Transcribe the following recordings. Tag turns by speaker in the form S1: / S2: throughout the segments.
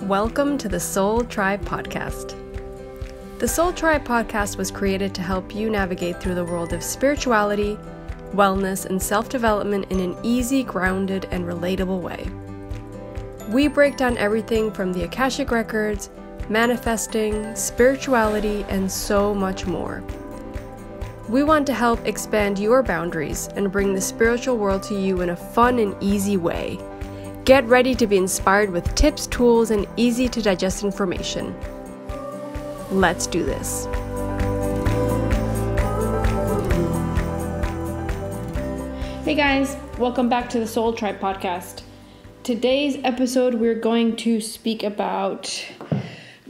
S1: Welcome to the Soul Tribe Podcast. The Soul Tribe Podcast was created to help you navigate through the world of spirituality, wellness, and self-development in an easy, grounded, and relatable way. We break down everything from the Akashic Records, manifesting, spirituality, and so much more. We want to help expand your boundaries and bring the spiritual world to you in a fun and easy way. Get ready to be inspired with tips, tools, and easy to digest information. Let's do this.
S2: Hey guys, welcome back to the Soul Tribe Podcast. Today's episode, we're going to speak about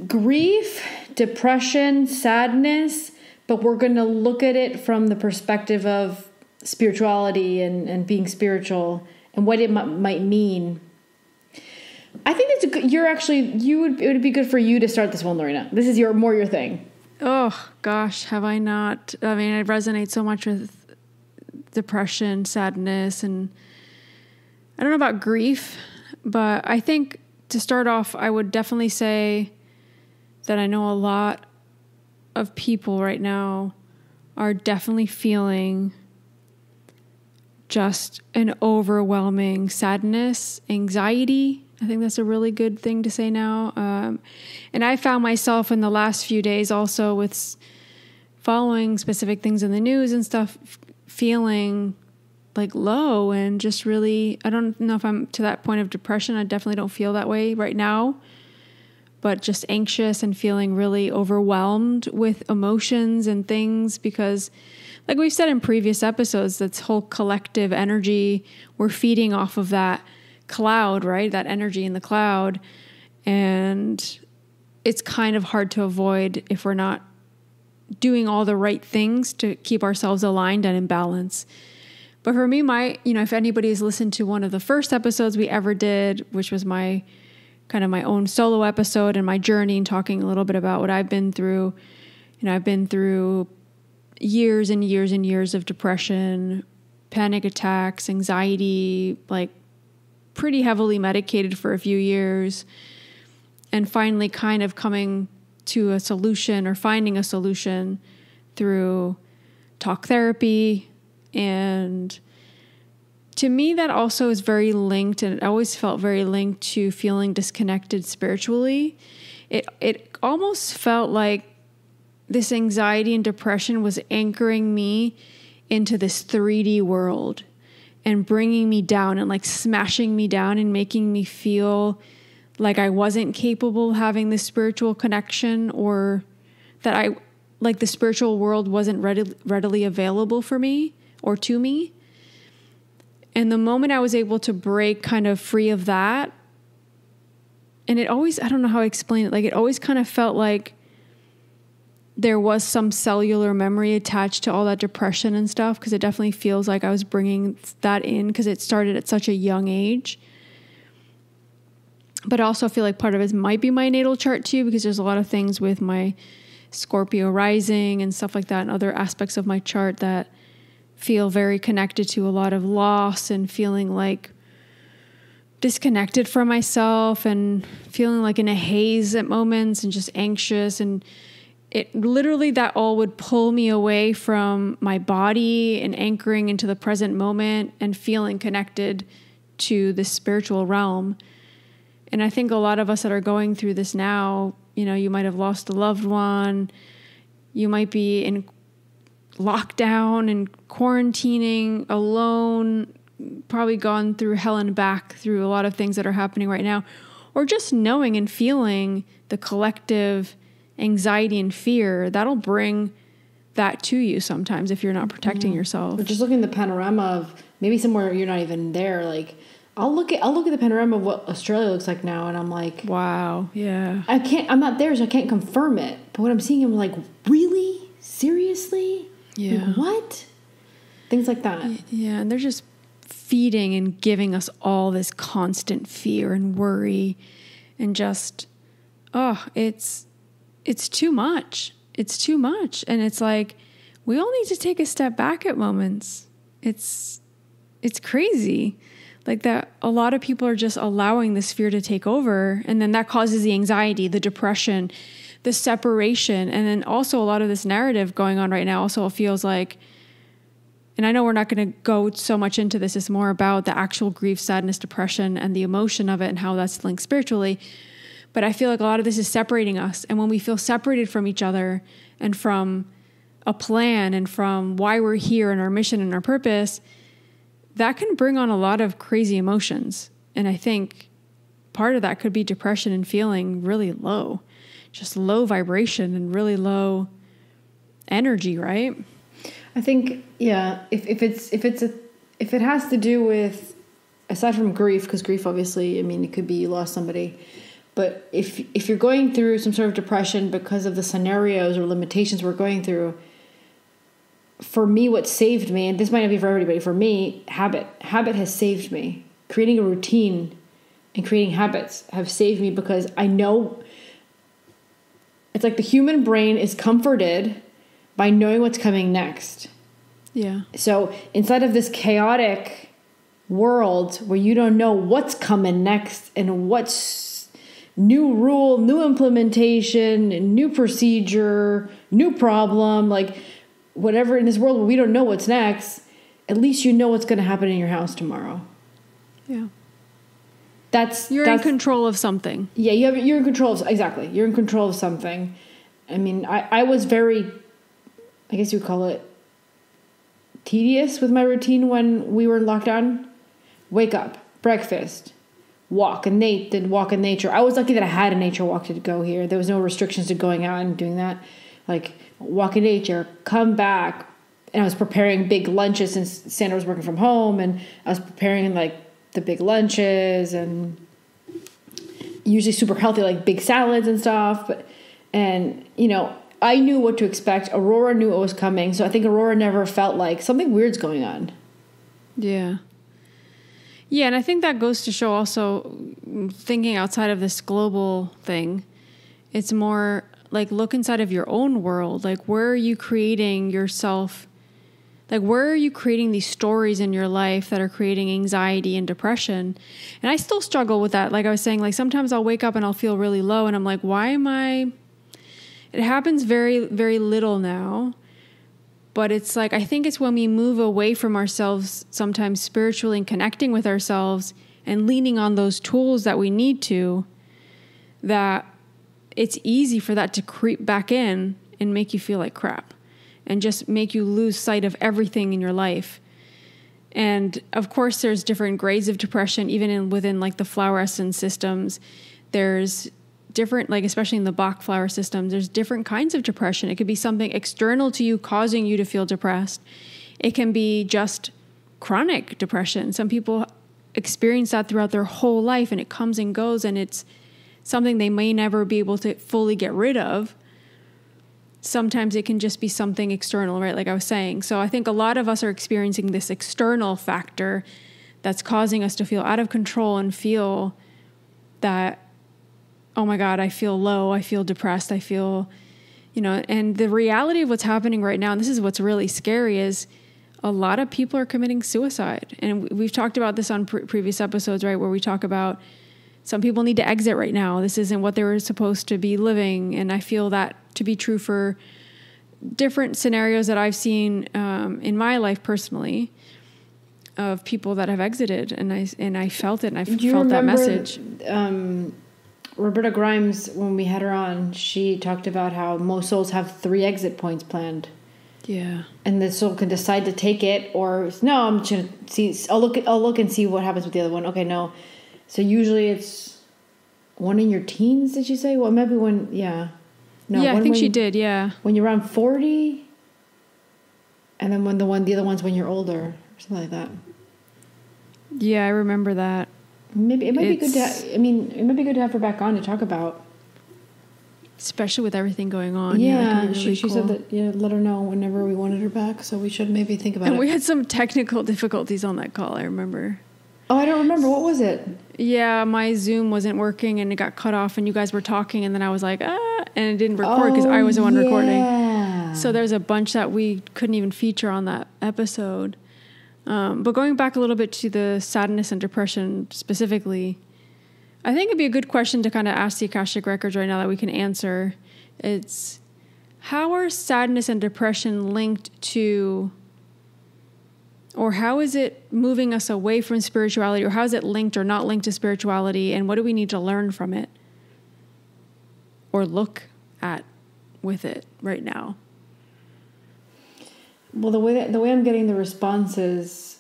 S2: grief, depression, sadness, but we're going to look at it from the perspective of spirituality and being spiritual and what it might mean. I think it's it would be good for you to start this one, Lorena. This is your thing.
S3: Oh gosh, have I not? I mean, I resonate so much with depression, sadness, and I don't know about grief, but I think to start off, I would definitely say that I know a lot of people right now are definitely feeling just an overwhelming sadness, anxiety. I think that's a really good thing to say now. And I found myself in the last few days also with following specific things in the news and stuff, feeling like low and just really, I don't know if I'm to that point of depression. I definitely don't feel that way right now, but just anxious and feeling really overwhelmed with emotions and things because like we've said in previous episodes, that's whole collective energy, we're feeding off of that cloud, right? That energy in the cloud. And it's kind of hard to avoid if we're not doing all the right things to keep ourselves aligned and in balance. But for me, if anybody's listened to one of the first episodes we ever did, which was my own solo episode and my journey and talking a little bit about what I've been through, I've been through years and years and years of depression, panic attacks, anxiety, like pretty heavily medicated for a few years, and finally kind of coming to a solution or finding a solution through talk therapy. And to me, that also is very linked, and it always felt very linked to feeling disconnected spiritually. It almost felt like this anxiety and depression was anchoring me into this 3D world and bringing me down and like smashing me down and making me feel like I wasn't capable of having this spiritual connection, or that the spiritual world wasn't readily available for me or to me. And the moment I was able to break kind of free of that, and it always, I don't know how to explain it. Like it always kind of felt like there was some cellular memory attached to all that depression and stuff, because it definitely feels like I was bringing that in because it started at such a young age. But I also feel like part of it might be my natal chart too, because there's a lot of things with my Scorpio rising and stuff like that and other aspects of my chart that feel very connected to a lot of loss and feeling like disconnected from myself and feeling like in a haze at moments and just anxious, and it literally, that all would pull me away from my body and anchoring into the present moment and feeling connected to the spiritual realm. And I think a lot of us that are going through this now, you might have lost a loved one. You might be in lockdown and quarantining alone, probably gone through hell and back through a lot of things that are happening right now, or just knowing and feeling the collective anxiety and fear, that'll bring that to you sometimes if you're not protecting yourself.
S2: But just looking at the panorama of maybe somewhere you're not even there, like I'll look at the panorama of what Australia looks like now, and I'm like, wow, yeah. I'm not there, so I can't confirm it. But what I'm seeing, I'm like, really? Seriously?
S3: Yeah.
S2: Like, what? Things like that.
S3: Yeah, and they're just feeding and giving us all this constant fear and worry, and just, it's too much. It's too much. And it's like, we all need to take a step back at moments. It's crazy. Like that a lot of people are just allowing this fear to take over, and then that causes the anxiety, the depression, the separation. And then also a lot of this narrative going on right now also feels like, and I know we're not going to go so much into this, it's more about the actual grief, sadness, depression, and the emotion of it and how that's linked spiritually. But I feel like a lot of this is separating us. And when we feel separated from each other and from a plan and from why we're here and our mission and our purpose, that can bring on a lot of crazy emotions. And I think part of that could be depression and feeling really low, just low vibration and really low energy, right?
S2: I think, yeah, if it has to do with, aside from grief, because grief obviously, I mean, it could be you lost somebody, but if you're going through some sort of depression because of the scenarios or limitations we're going through, for me, what saved me, and this might not be for everybody, for me, habit has saved me. Creating a routine and creating habits have saved me, because I know it's like the human brain is comforted by knowing what's coming next.
S3: Yeah.
S2: So inside of this chaotic world where you don't know what's coming next and what's new rule, new implementation, new procedure, new problem, like whatever in this world where we don't know what's next, at least you know what's going to happen in your house tomorrow.
S3: Yeah.
S2: You're
S3: in control of something.
S2: Yeah, you're in control of, exactly. You're in control of something. I mean, I was very, I guess you would call it tedious with my routine when we were in lockdown. Wake up, breakfast, walk in nature. I was lucky that I had a nature walk to go here. There was no restrictions to going out and doing that. Like, walk in nature, come back. And I was preparing big lunches since Sandra was working from home, and I was preparing like the big lunches and usually super healthy, like big salads and stuff. And you know, I knew what to expect. Aurora knew what was coming. So I think Aurora never felt like something weird's going on.
S3: Yeah. Yeah. And I think that goes to show also, thinking outside of this global thing, it's more like, look inside of your own world. Like, where are you creating yourself? Like, where are you creating these stories in your life that are creating anxiety and depression? And I still struggle with that. Like I was saying, like sometimes I'll wake up and I'll feel really low and I'm like, why am I? It happens very, very little now. But it's like, I think it's when we move away from ourselves, sometimes spiritually, and connecting with ourselves and leaning on those tools that we need to, that it's easy for that to creep back in and make you feel like crap and just make you lose sight of everything in your life. And of course, there's different grades of depression, even within like the flower essence systems. There's different, like especially in the Bach flower systems, there's different kinds of depression. It could be something external to you causing you to feel depressed. It can be just chronic depression. Some people experience that throughout their whole life, and it comes and goes, and it's something they may never be able to fully get rid of. Sometimes it can just be something external, right? Like I was saying. So I think a lot of us are experiencing this external factor that's causing us to feel out of control and feel that, oh my God, I feel low, I feel depressed, I feel, and the reality of what's happening right now, and this is what's really scary, is a lot of people are committing suicide. And we've talked about this on previous episodes, right? Where we talk about some people need to exit right now. This isn't what they were supposed to be living. And I feel that to be true for different scenarios that I've seen in my life personally, of people that have exited. And I felt it, and I felt that message.
S2: Roberta Grimes, when we had her on, she talked about how most souls have 3 exit points planned.
S3: Yeah.
S2: And the soul can decide to take it, or no, I'm just gonna see. I'll look and see what happens with the other one. Okay, no. So usually it's one in your teens, did you say? Well, maybe when, yeah. No,
S3: yeah, I think she did, yeah.
S2: When you're around 40, and then the other one's when you're older, or something like that.
S3: Yeah, I remember that.
S2: Maybe it might be good to. It might be good to have her back on to talk about,
S3: especially with everything going on.
S2: Yeah,
S3: really
S2: she
S3: cool.
S2: said that. Yeah, let her know whenever we wanted her back. So we should maybe think about it.
S3: And we had some technical difficulties on that call, I remember.
S2: Oh, I don't remember. What was it?
S3: Yeah, my Zoom wasn't working and it got cut off, and you guys were talking, and then I was like, and it didn't record because I was the one recording. So there's a bunch that we couldn't even feature on that episode. But going back a little bit to the sadness and depression specifically, I think it'd be a good question to kind of ask the Akashic Records right now that we can answer. It's, how are sadness and depression linked to, or how is it moving us away from spirituality, or how is it linked or not linked to spirituality, and what do we need to learn from it or look at with it right now?
S2: Well, the way I'm getting the responses,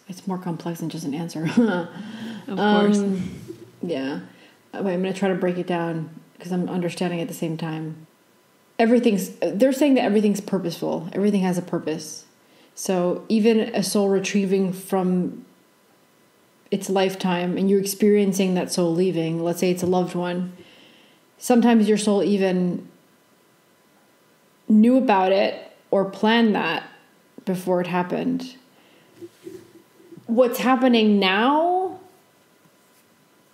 S2: it's more complex than just an answer.
S3: Of course.
S2: Yeah. I'm going to try to break it down because I'm understanding at the same time. They're saying that everything's purposeful. Everything has a purpose. So even a soul retrieving from its lifetime and you're experiencing that soul leaving, let's say it's a loved one, sometimes your soul even knew about it or planned that before it happened. What's happening now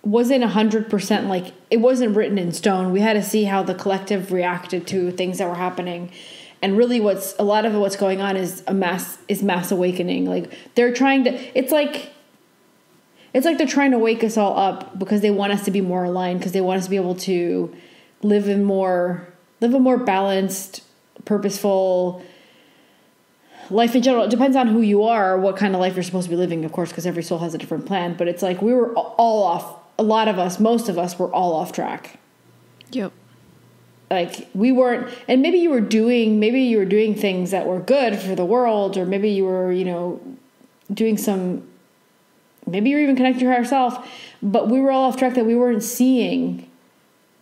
S2: wasn't 100% like, it wasn't written in stone. We had to see how the collective reacted to things that were happening. And really what's going on is mass awakening. Like they're trying to, it's like they're trying to wake us all up because they want us to be more aligned, because they want us to be able to live a more balanced, purposeful life in general. It depends on who you are, what kind of life you're supposed to be living, of course, because every soul has a different plan. But it's like we were all off. A lot of us, most of us, were all off track. Yep. Like we weren't, and maybe you were doing things that were good for the world, or maybe you were, doing maybe you're even connected to your higher self, but we were all off track that we weren't seeing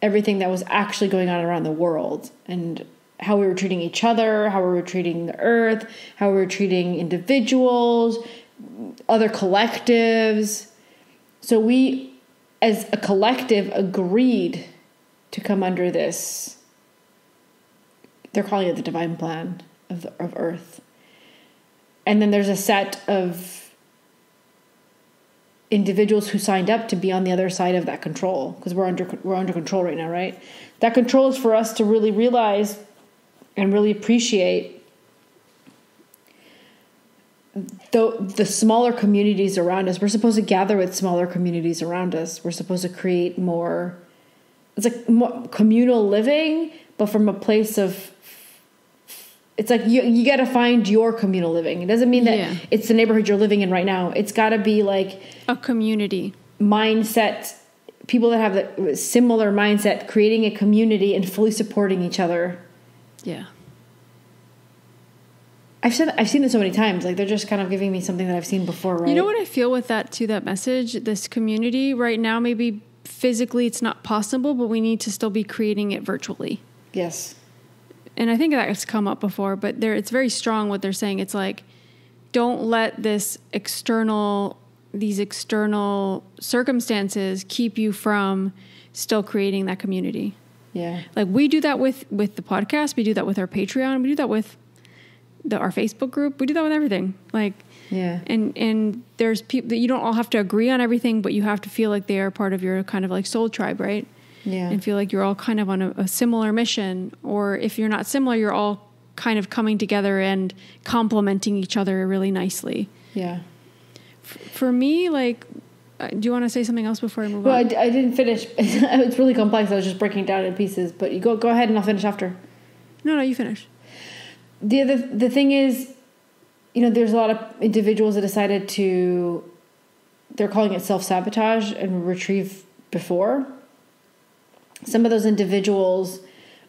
S2: everything that was actually going on around the world, and how we were treating each other, how we were treating the earth, how we were treating individuals, other collectives. So we, as a collective, agreed to come under this. They're calling it the divine plan of Earth. And then there's a set of individuals who signed up to be on the other side of that control, because we're under control right now, right? That control is for us to really realize and really appreciate the smaller communities around us. We're supposed to gather with smaller communities around us. We're supposed to create more, it's like more communal living, but from a place of, it's like you got to find your communal living. It doesn't mean that it's the neighborhood you're living in right now. It's got to be like
S3: a community mindset,
S2: people that have the similar mindset, creating a community and fully supporting each other. Yeah. I've seen it so many times. Like they're just kind of giving me something that I've seen before, right?
S3: You know what I feel with that message, this community right now, maybe physically it's not possible, but we need to still be creating it virtually. Yes. And I think that has come up before, but it's very strong what they're saying. It's like, don't let these external circumstances keep you from still creating that community. Yeah. Like we do that with the podcast. We do that with our Patreon. We do that with our Facebook group. We do that with everything. Like, yeah. And there's people that you don't all have to agree on everything, but you have to feel like they are part of your kind of like soul tribe, right? Yeah. And feel like you're all kind of on a similar mission. Or if you're not similar, you're all kind of coming together and complementing each other really nicely. Yeah. For me, like, do you want to say something else before I move on?
S2: Well, I didn't finish. It's really complex. I was just breaking it down in pieces. But you go ahead and I'll finish after.
S3: No, you finish.
S2: The thing is, there's a lot of individuals that decided they're calling it self-sabotage and retrieve before. Some of those individuals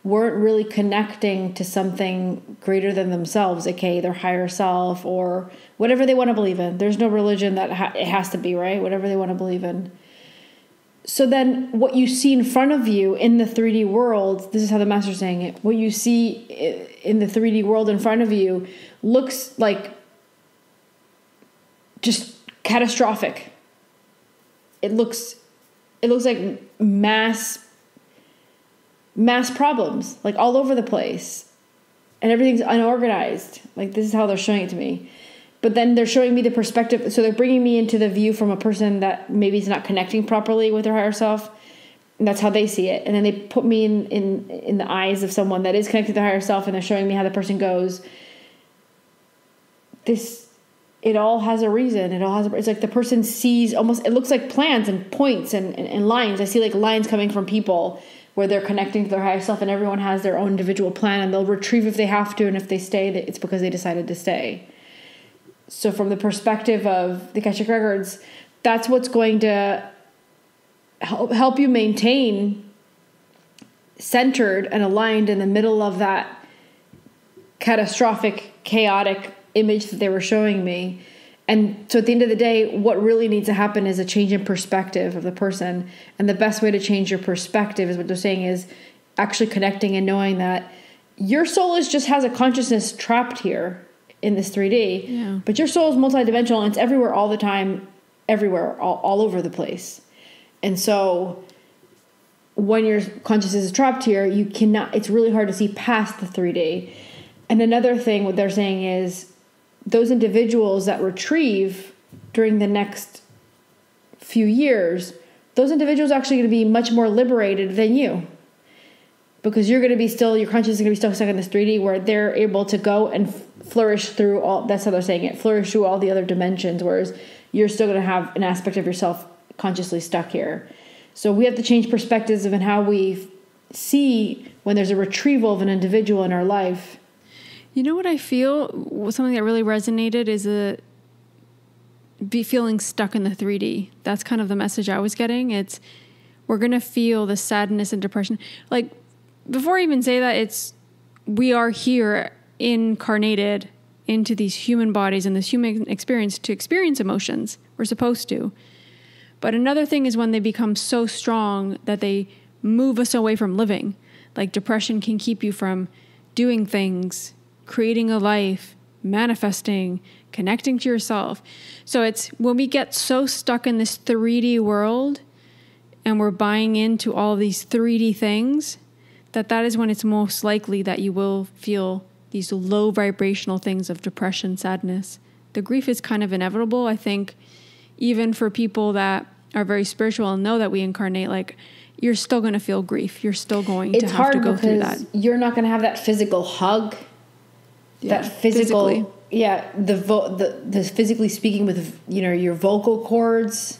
S2: weren't really connecting to something greater than themselves, aka their higher self or whatever they want to believe in. There's no religion that it has to be, right? Whatever they want to believe in. So then what you see in front of you in the 3D world, this is how the master's saying it, what you see in the 3D world in front of you looks like just catastrophic. It looks like mass problems, like all over the place. And everything's unorganized. Like this is how they're showing it to me. But then they're showing me the perspective. So they're bringing me into the view from a person that maybe is not connecting properly with their higher self. And that's how they see it. And then they put me in the eyes of someone that is connected to their higher self. And they're showing me how the person goes. This it all has a reason. It's like the person sees almost, it looks like plans and points and lines. I see like lines coming from people where they're connecting to their higher self, and everyone has their own individual plan, and they'll retrieve if they have to, and if they stay, it's because they decided to stay. So from the perspective of the Akashic Records, that's what's going to help you maintain centered and aligned in the middle of that catastrophic, chaotic image that they were showing me. And so at the end of the day, what really needs to happen is a change in perspective of the person. And the best way to change your perspective is what they're saying is actually connecting and knowing that your soul just has a consciousness trapped here in this 3D.
S3: Yeah. But
S2: your soul is multidimensional, and it's everywhere all the time, everywhere, all over the place. And so when your consciousness is trapped here, it's really hard to see past the 3D. And another thing, what they're saying is those individuals that retrieve during the next few years, those individuals are actually going to be much more liberated than you. Because your consciousness is going to be still stuck in this 3D where they're able to go and flourish through that's how they're saying it, flourish through all the other dimensions, whereas you're still going to have an aspect of yourself consciously stuck here. So we have to change perspectives of how we see when there's a retrieval of an individual in our life.
S3: You know what I feel? Something that really resonated is feeling stuck in the 3D. That's kind of the message I was getting. We're going to feel the sadness and depression. Like, before I even say that, we are here incarnated into these human bodies and this human experience to experience emotions. We're supposed to. But another thing is when they become so strong that they move us away from living. Like depression can keep you from doing things, creating a life, manifesting, connecting to yourself. So it's when we get so stuck in this 3D world and we're buying into all these 3D things, that is when it's most likely that you will feel these low vibrational things of depression, sadness. The grief is kind of inevitable. I think even for people that are very spiritual and know that we incarnate, like, you're still going to feel grief. You're still going to have to go through that.
S2: You're not going to have that physical hug.
S3: Yeah,
S2: that physical,
S3: physically.
S2: Yeah, the physically speaking with, your vocal cords,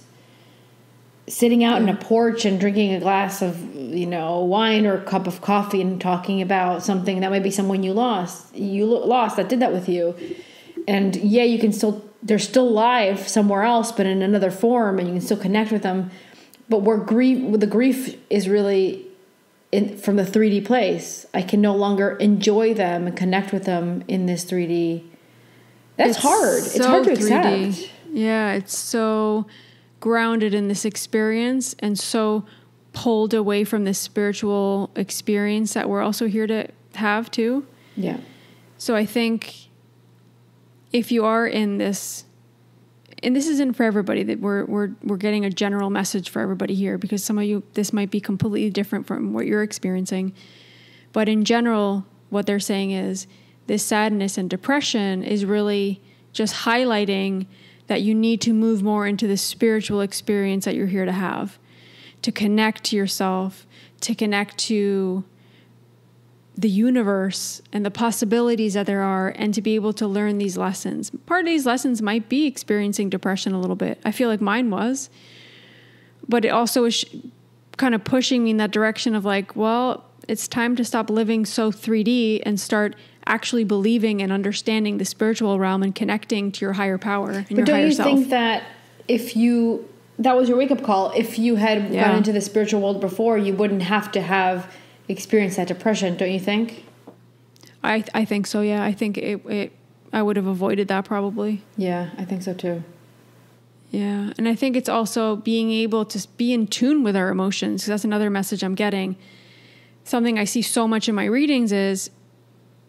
S2: sitting out on a porch and drinking a glass of, wine or a cup of coffee and talking about something that might be someone you lost that did that with you. And yeah, they're still live somewhere else, but in another form, and you can still connect with them. But the grief is really from the 3D place. I can no longer enjoy them and connect with them in this 3D. It's hard. It's hard to 3D. Accept.
S3: Yeah, it's so grounded in this experience and so pulled away from this spiritual experience that we're also here to have too.
S2: Yeah. So
S3: I think if you are in this, and this isn't for everybody, that we're getting a general message for everybody here, because some of you, this might be completely different from what you're experiencing. But in general, what they're saying is this sadness and depression is really just highlighting that you need to move more into the spiritual experience that you're here to have, to connect to yourself, to connect to the universe and the possibilities that there are, and to be able to learn these lessons. Part of these lessons might be experiencing depression a little bit. I feel like mine was, but it also is kind of pushing me in that direction of like, well, it's time to stop living so 3D and start actually believing and understanding the spiritual realm and connecting to your higher power and your higher self.
S2: But don't you think that that was your wake-up call, if you had gone into the spiritual world before, you wouldn't have to have experienced that depression, don't you think?
S3: I think so, yeah. I think I would have avoided that probably.
S2: Yeah, I think so too.
S3: Yeah, and I think it's also being able to be in tune with our emotions, because that's another message I'm getting. Something I see so much in my readings is,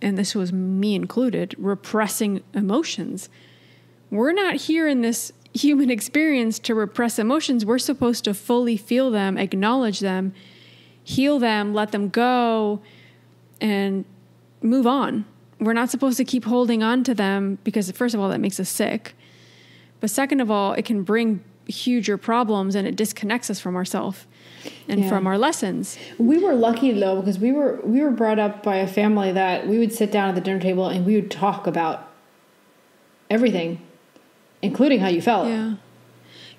S3: and this was me included, repressing emotions. We're not here in this human experience to repress emotions. We're supposed to fully feel them, acknowledge them, heal them, let them go, and move on. We're not supposed to keep holding on to them because, first of all, that makes us sick. But second of all, it can bring huger problems, and it disconnects us from ourselves and from our lessons.
S2: We were lucky though, because we were brought up by a family that we would sit down at the dinner table and we would talk about everything. including how you felt.
S3: Yeah.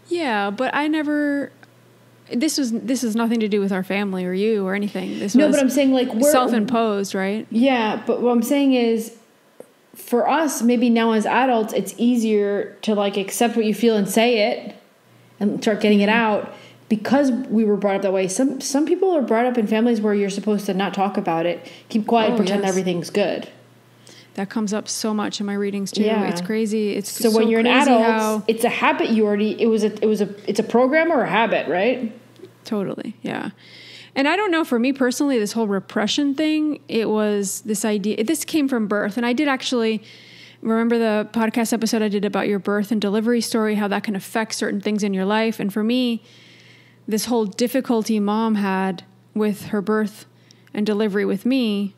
S3: Yeah, but I never... This is nothing to do with our family or you or anything. This was
S2: but I'm saying like we're
S3: self-imposed, right?
S2: Yeah, but what I'm saying is, for us, maybe now as adults, it's easier to like accept what you feel and say it and start getting it out because we were brought up that way. Some people are brought up in families where you're supposed to not talk about it, keep quiet, pretend everything's good.
S3: That comes up so much in my readings too. Yeah. It's crazy. It's
S2: so when you're an adult, it's a habit you already. It's a program or a habit, right?
S3: Totally, yeah. And I don't know, for me personally, this whole repression thing, it was this idea. This came from birth, and I did actually remember the podcast episode I did about your birth and delivery story, how that can affect certain things in your life. And for me, this whole difficulty mom had with her birth and delivery with me,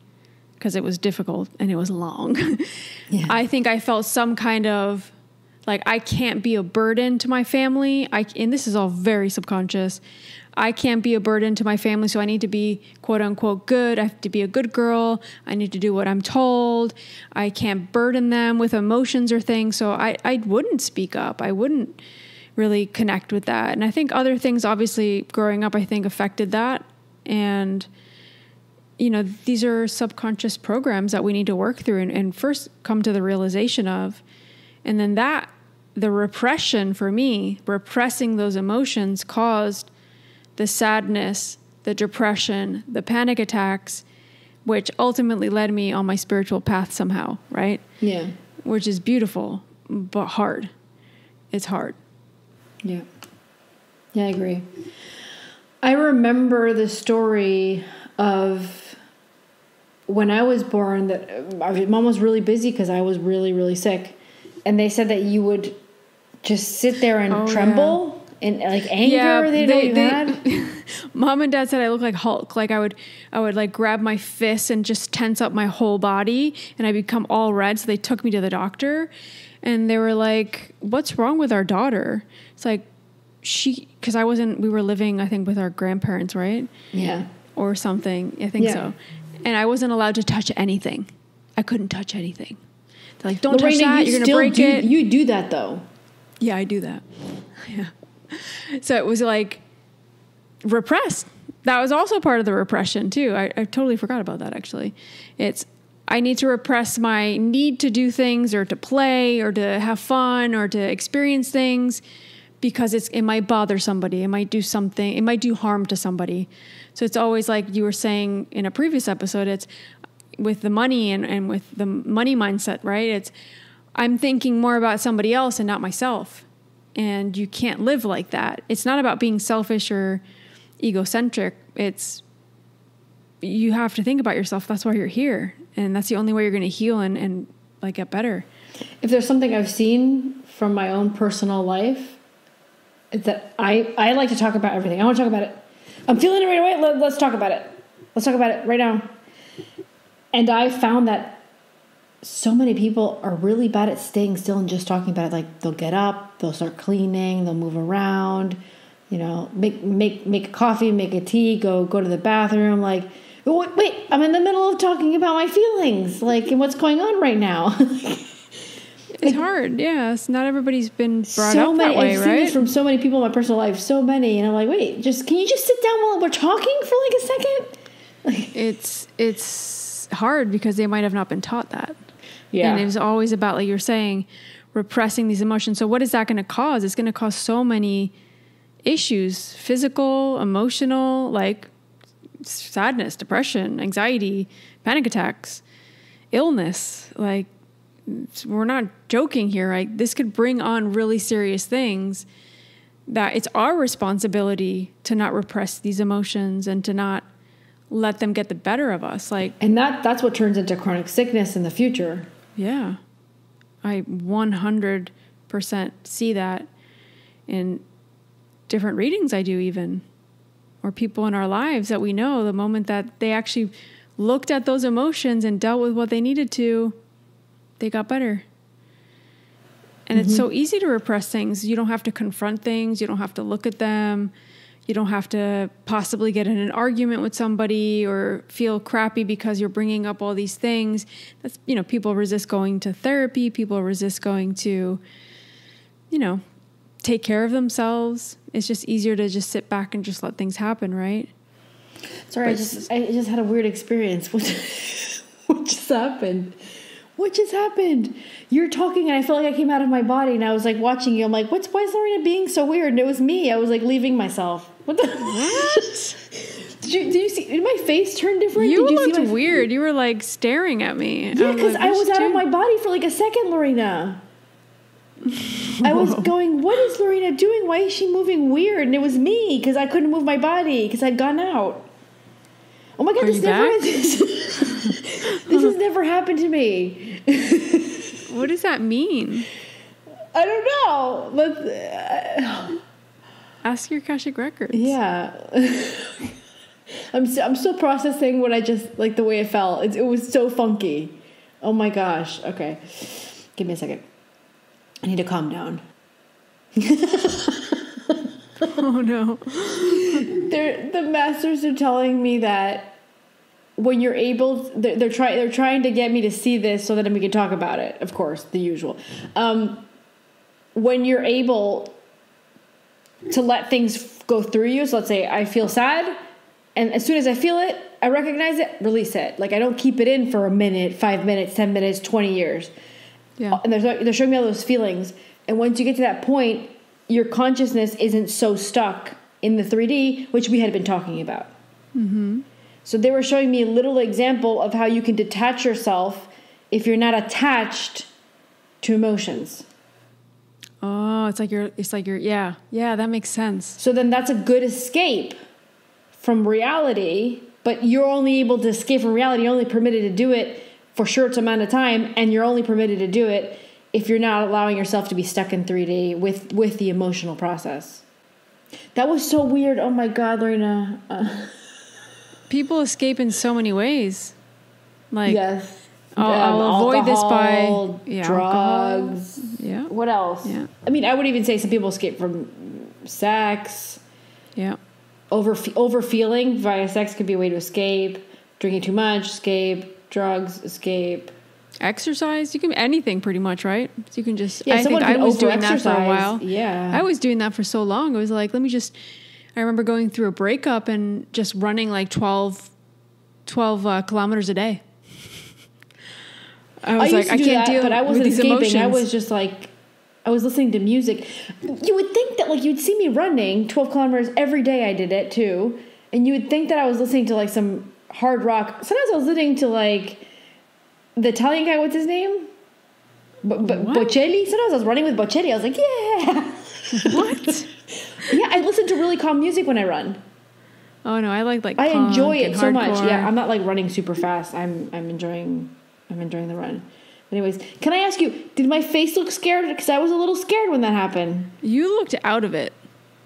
S3: because it was difficult and it was long. Yeah. I think I felt some kind of like, I can't be a burden to my family. And this is all very subconscious. I can't be a burden to my family, so I need to be quote unquote good. I have to be a good girl. I need to do what I'm told. I can't burden them with emotions or things. So I wouldn't speak up. I wouldn't really connect with that. And I think other things, obviously growing up, I think affected that. And you know, these are subconscious programs that we need to work through and first come to the realization of. And then the repression for me, repressing those emotions caused the sadness, the depression, the panic attacks, which ultimately led me on my spiritual path somehow, right?
S2: Yeah.
S3: Which is beautiful, but hard. It's hard.
S2: Yeah. Yeah, I agree. I remember the story of when I was born that mom was really busy because I was really, really sick. And they said that you would just sit there and tremble and like anger. Yeah, they know you had.
S3: Mom and dad said I look like Hulk. Like I would like grab my fists and just tense up my whole body and I become all red. So they took me to the doctor and they were like, "What's wrong with our daughter?" It's like because we were living, I think, with our grandparents, right?
S2: Yeah.
S3: Or something. I think so. And I wasn't allowed to touch anything. I couldn't touch anything. They're like, "Don't touch that. You're going to break it."
S2: You do that though.
S3: Yeah, I do that. Yeah. So it was like repressed. That was also part of the repression too. I totally forgot about that actually. I need to repress my need to do things or to play or to have fun or to experience things because it might bother somebody. It might do something. It might do harm to somebody. So it's always like you were saying in a previous episode, it's with the money and with the money mindset, right? I'm thinking more about somebody else and not myself. And you can't live like that. It's not about being selfish or egocentric. You have to think about yourself. That's why you're here. And that's the only way you're going to heal and like get better.
S2: If there's something I've seen from my own personal life, it's that I like to talk about everything. I want to talk about it. I'm feeling it right away. Let's talk about it. Let's talk about it right now. And I found that so many people are really bad at staying still and just talking about it. Like they'll get up, they'll start cleaning, they'll move around, make a coffee, make a tea, go to the bathroom. Like, wait, I'm in the middle of talking about my feelings, like, and what's going on right now.
S3: It's hard. Yes. Not everybody's been brought up that way,
S2: I've seen this from so many people in my personal life, so many. And I'm like, wait, can you just sit down while we're talking for like a second?
S3: It's hard because they might have not been taught that.
S2: Yeah.
S3: And it was always about, like you're saying, repressing these emotions. So what is that going to cause? It's going to cause so many issues, physical, emotional, like sadness, depression, anxiety, panic attacks, illness. Like, we're not joking here. Like, this could bring on really serious things that it's our responsibility to not repress these emotions and to not let them get the better of us. Like,
S2: and that's what turns into chronic sickness in the future.
S3: Yeah. I 100% see that in different readings I do even, or people in our lives that we know, the moment that they actually looked at those emotions and dealt with what they needed to, they got better. And it's so easy to repress things. You don't have to confront things. You don't have to look at them. You don't have to possibly get in an argument with somebody or feel crappy because you're bringing up all these things. That's, people resist going to therapy. People resist going to take care of themselves. It's just easier to just sit back and just let things happen, right?
S2: Sorry, I just had a weird experience. What just happened? What just happened? You're talking and I felt like I came out of my body and I was like watching you. I'm like, why is Lorena being so weird? And it was me. I was like leaving myself. What? Did you see? Did my face turn different?
S3: You
S2: did
S3: looked weird. You were like staring at me.
S2: Yeah, because I was out of my body for like a second, Lorena. I was going, what is Lorena doing? Why is she moving weird? And it was me because I couldn't move my body because I'd gone out. Oh my God, this has never happened to me.
S3: What does that mean?
S2: I don't know.
S3: Ask your Akashic Records.
S2: Yeah. I'm still processing what I just, like the way it felt. It was so funky. Oh my gosh. Okay. Give me a second. I need to calm down.
S3: Oh no.
S2: The masters are telling me that when you're able, they're trying to get me to see this so that we can talk about it. Of course, the usual. When you're able to let things go through you. So let's say I feel sad, and as soon as I feel it, I recognize it, release it. Like I don't keep it in for a minute, 5 minutes, 10 minutes, 20 years.
S3: Yeah.
S2: And they're showing me all those feelings. And once you get to that point, your consciousness isn't so stuck in the 3D, which we had been talking about.
S3: Mm-hmm.
S2: So they were showing me a little example of how you can detach yourself if you're not attached to emotions.
S3: Oh, it's like you're, yeah, that makes sense.
S2: So then that's a good escape from reality, but you're only able to escape from reality. You're only permitted to do it for a short amount of time, and you're only permitted to do it if you're not allowing yourself to be stuck in 3D with the emotional process. That was so weird. Oh my God, Lorena.
S3: People escape in so many ways. Like,
S2: yes.
S3: I'll avoid this by
S2: drugs.
S3: Alcohol. Yeah.
S2: What else?
S3: Yeah.
S2: I mean, I would even say some people escape from sex.
S3: Yeah.
S2: Overfeeling via sex could be a way to escape. Drinking too much, escape. Drugs, escape.
S3: Exercise, you can anything pretty much, right? So you can just.
S2: Yeah,
S3: I think I was doing that for a while.
S2: Yeah,
S3: I was doing that for so long. It was like, let me just. I remember going through a breakup and just running like 12 kilometers a day. I was like, I can't deal
S2: but I wasn't
S3: with these
S2: escaping.
S3: emotions.
S2: I was just like, I was listening to music. You would think that like you'd see me running 12 kilometers every day. I did it too, and you would think that I was listening to like some hard rock. Sometimes I was listening to like the Italian guy. What's his name? Bocelli. Sometimes I was running with Bocelli. I was like, yeah.
S3: What?
S2: Yeah, I listen to really calm music when I run.
S3: Oh no, I like
S2: I enjoy it so
S3: hardcore.
S2: much. Yeah, I'm not like running super fast. I'm enjoying the run. Anyways, can I ask you, did my face look scared? Because I was a little scared when that happened.
S3: You looked out of it.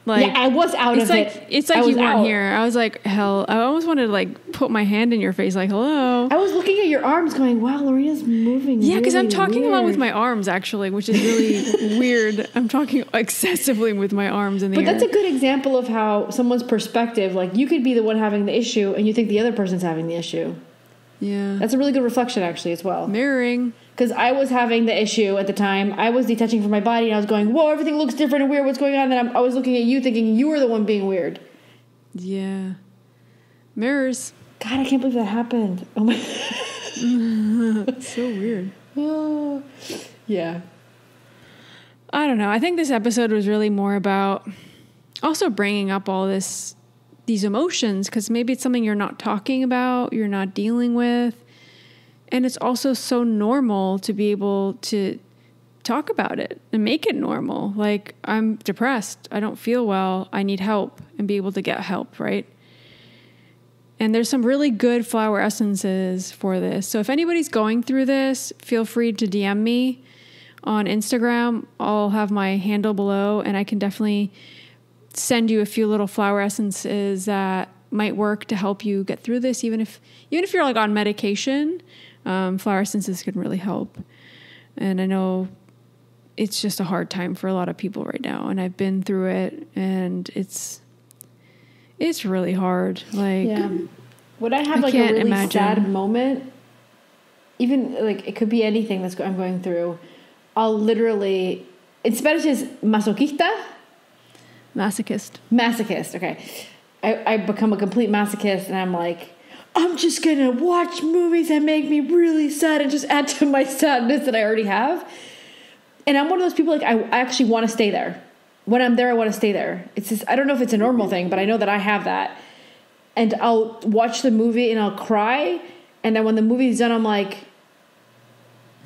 S3: Like,
S2: yeah, I was out of it.
S3: It's like you weren't here. I was like, hell, I almost wanted to like put my hand in your face like, hello.
S2: I was looking at your arms going, wow, Lorena's moving.
S3: Yeah, because
S2: really
S3: I'm talking
S2: weird.
S3: a lot with my arms actually, which is really weird. I'm talking excessively with my arms in the air.
S2: But that's a good example of how someone's perspective, like you could be the one having the issue and you think the other person's having the issue.
S3: Yeah.
S2: That's a really good reflection actually as well.
S3: Mirroring.
S2: Because I was having the issue at the time. I was detaching from my body and I was going, whoa, everything looks different and weird. What's going on? Then I was looking at you thinking you were the one being weird.
S3: Yeah. Mirrors.
S2: God, I can't believe that happened. Oh my.
S3: It's so weird.
S2: Oh. Yeah.
S3: I don't know. I think this episode was really more about also bringing up all these emotions, because maybe it's something you're not talking about, you're not dealing with. And it's also so normal to be able to talk about it and make it normal. Like, I'm depressed. I don't feel well. I need help, and be able to get help, right? And there's some really good flower essences for this. So if anybody's going through this, feel free to DM me on Instagram. I'll have my handle below, and I can definitely send you a few little flower essences that might work to help you get through this. Even if you're like on medication, flower essences can really help. And I know it's just a hard time for a lot of people right now, and I've been through it, and it's really hard. Like,
S2: yeah. When I have like a really
S3: imagine.
S2: sad moment, even like it could be anything I'm going through, I'll literally, in Spanish is masoquista. Masochist. Okay. I become a complete masochist, and I'm like, I'm just going to watch movies that make me really sad and just add to my sadness that I already have. And I'm one of those people, like, I actually want to stay there. When I'm there, I want to stay there. It's just, I don't know if it's a normal thing, but I know that I have that. And I'll watch the movie and I'll cry. And then when the movie's done, I'm like,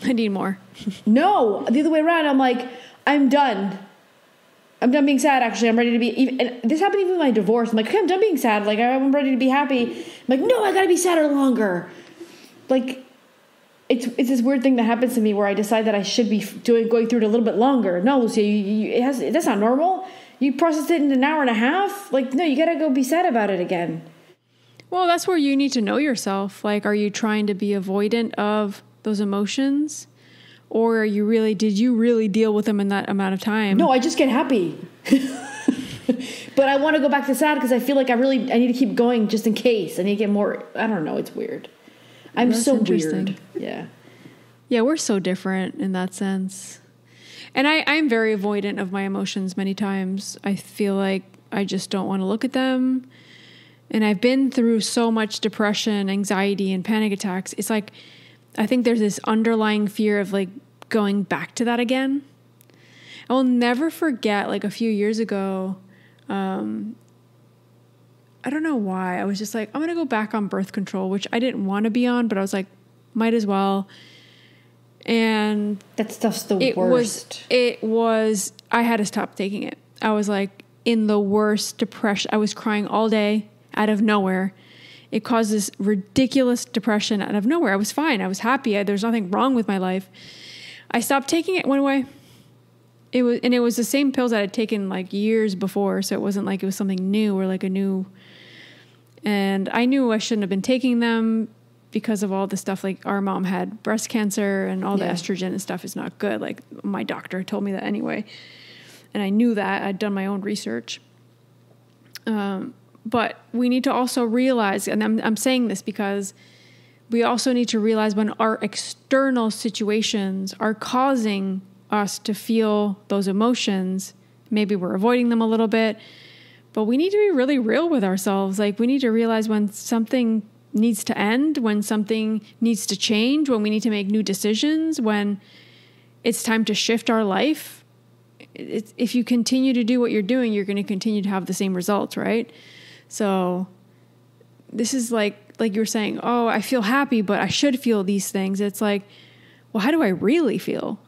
S3: I need more.
S2: No, the other way around. I'm like, I'm done. I'm done being sad, actually. I'm ready to be... And this happened even with my divorce. I'm like, okay, I'm done being sad. Like, I'm ready to be happy. I'm like, no, I gotta be sadder longer. Like, it's this weird thing that happens to me where I decide that I should be going through it a little bit longer. No, Lucy, that's not normal. You process it in an hour and a half. Like, no, you gotta go be sad about it again.
S3: Well, that's where you need to know yourself. Like, are you trying to be avoidant of those emotions? Or did you really deal with them in that amount of time?
S2: No, I just get happy. But I want to go back to sad because I feel like I need to keep going just in case. I need to get more, I don't know, it's weird. That's so weird. Yeah.
S3: Yeah, we're so different in that sense. And I'm very avoidant of my emotions many times. I feel like I just don't want to look at them. And I've been through so much depression, anxiety, and panic attacks. It's like, I think there's this underlying fear of like going back to that again. I will never forget, like a few years ago, I don't know why. I was just like, I'm going to go back on birth control, which I didn't want to be on, but I was like, might as well. And
S2: that stuff's the worst.
S3: I had to stop taking it. I was like in the worst depression. I was crying all day out of nowhere. It caused this ridiculous depression out of nowhere. I was fine. I was happy. There's nothing wrong with my life. I stopped taking it, went away. It was the same pills that I'd taken like years before. So it wasn't like it was something new or like and I knew I shouldn't have been taking them because of all the stuff. Like our mom had breast cancer and all the estrogen and stuff is not good. Like my doctor told me that anyway. And I knew that. I'd done my own research. But we need to also realize, and I'm saying this because we also need to realize when our external situations are causing us to feel those emotions, maybe we're avoiding them a little bit, but we need to be really real with ourselves. Like we need to realize when something needs to end, when something needs to change, when we need to make new decisions, when it's time to shift our life. If you continue to do what you're doing, you're going to continue to have the same results, right? So this is like you were saying, oh, I feel happy, but I should feel these things. It's like, well, how do I really feel?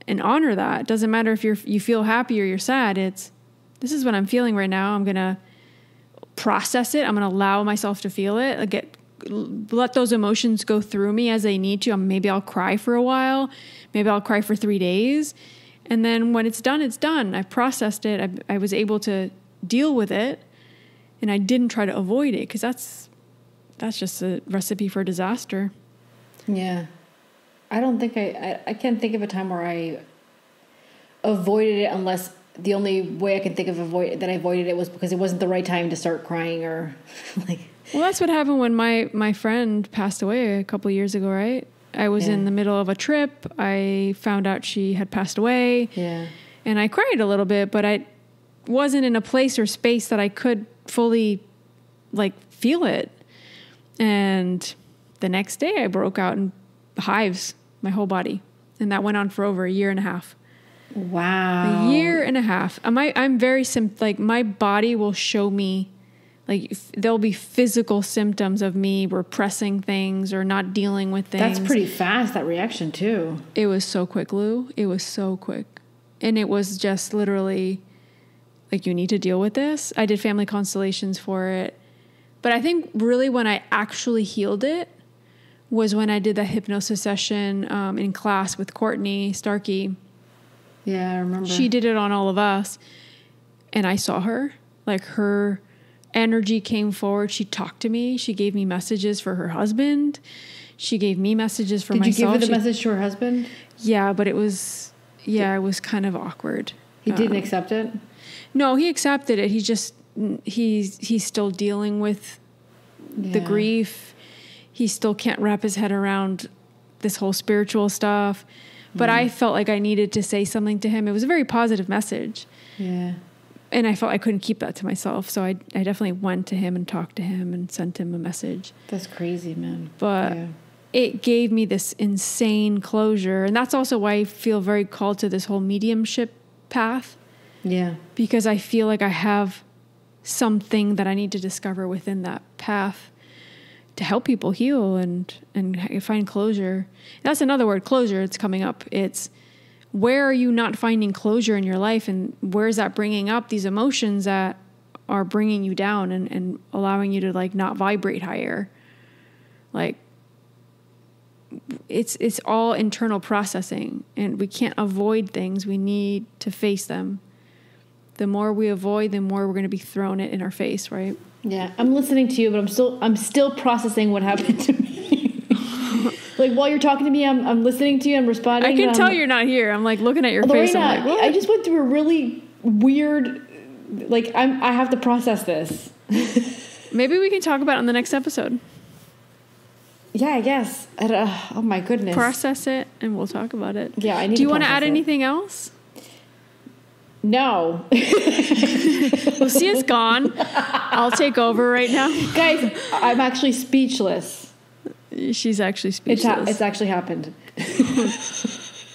S3: And honor that. It doesn't matter if you feel happy or you're sad. This is what I'm feeling right now. I'm going to process it. I'm going to allow myself to feel it. Let those emotions go through me as they need to. Maybe I'll cry for a while. Maybe I'll cry for 3 days. And then when it's done, it's done. I processed it. I was able to deal with it. And I didn't try to avoid it because that's just a recipe for disaster.
S2: Yeah. I don't think I can't think of a time where I avoided it unless the only way I can think of that I avoided it was because it wasn't the right time to start crying or like.
S3: Well, that's what happened when my friend passed away a couple of years ago, right? I was in the middle of a trip. I found out she had passed away. Yeah. And I cried a little bit, but I wasn't in a place or space that I could fully like feel it. And the next day I broke out in hives, my whole body. And that went on for over 1.5 years.
S2: Wow.
S3: 1.5 years. I'm very like my body will show me, like there'll be physical symptoms of me repressing things or not dealing with things.
S2: That's pretty fast, that reaction too.
S3: It was so quick, Lou. It was so quick. And it was just literally like, you need to deal with this. I did family constellations for it. But I think really when I actually healed it was when I did the hypnosis session in class with Courtney Starkey.
S2: Yeah, I remember.
S3: She did it on all of us. And I saw her. Like her energy came forward. She talked to me. She gave me messages for her husband. She gave me messages for myself.
S2: Did you give her the message to her husband?
S3: Yeah, but it was kind of awkward.
S2: He didn't accept it?
S3: No, he accepted it. He's still dealing with the grief. He still can't wrap his head around this whole spiritual stuff. But I felt like I needed to say something to him. It was a very positive message.
S2: Yeah.
S3: And I felt I couldn't keep that to myself. So I definitely went to him and talked to him and sent him a message.
S2: That's crazy, man.
S3: But it gave me this insane closure. And that's also why I feel very called to this whole mediumship path.
S2: Yeah. Because
S3: I feel like I have something that I need to discover within that path to help people heal and find closure. That's another word, closure. It's coming up. It's where are you not finding closure in your life, and where is that bringing up these emotions that are bringing you down and allowing you to like not vibrate higher? Like it's all internal processing, and we can't avoid things. We need to face them. The more we avoid, the more we're going to be thrown it in our face, right?
S2: Yeah, I'm listening to you, but I'm still processing what happened to me. Like while you're talking to me, I'm listening to you. I'm responding.
S3: I can tell you're not here. I'm like looking at your face. I'm like, what?
S2: I just went through a really weird. Like I have to process this.
S3: Maybe we can talk about it on the next episode.
S2: Yeah, I guess. Oh my goodness.
S3: Process it, and we'll talk about it.
S2: Yeah, I need.
S3: Do you want to add anything else?
S2: No.
S3: Lucia's gone. I'll take over right now.
S2: Guys, I'm actually speechless.
S3: She's actually speechless.
S2: It's actually happened.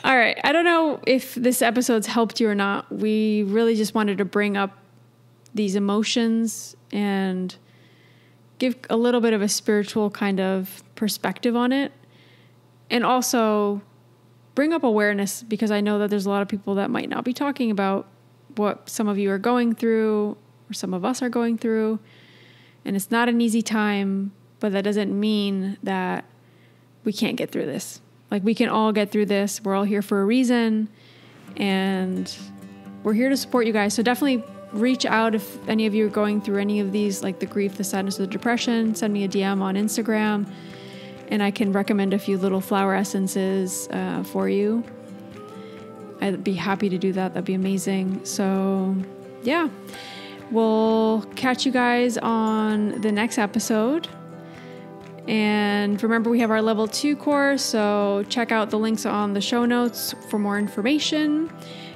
S3: All right. I don't know if this episode's helped you or not. We really just wanted to bring up these emotions and give a little bit of a spiritual kind of perspective on it. And also bring up awareness, because I know that there's a lot of people that might not be talking about what some of you are going through or some of us are going through. And it's not an easy time, but that doesn't mean that we can't get through this. Like, we can all get through this. We're all here for a reason, and we're here to support you guys. So definitely reach out if any of you are going through any of these, like the grief, the sadness, or the depression. Send me a DM on Instagram, and I can recommend a few little flower essences for you. I'd be happy to do that. That'd be amazing. So yeah, we'll catch you guys on the next episode. And remember, we have our level 2 course, so check out the links on the show notes for more information,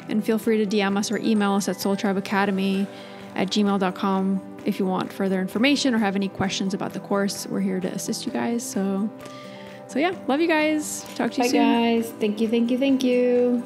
S3: and feel free to DM us or email us at soultribecademy@gmail.com if you want further information or have any questions about the course. We're here to assist you guys. So yeah, love you guys. Talk to you soon.
S2: Bye guys. Thank you.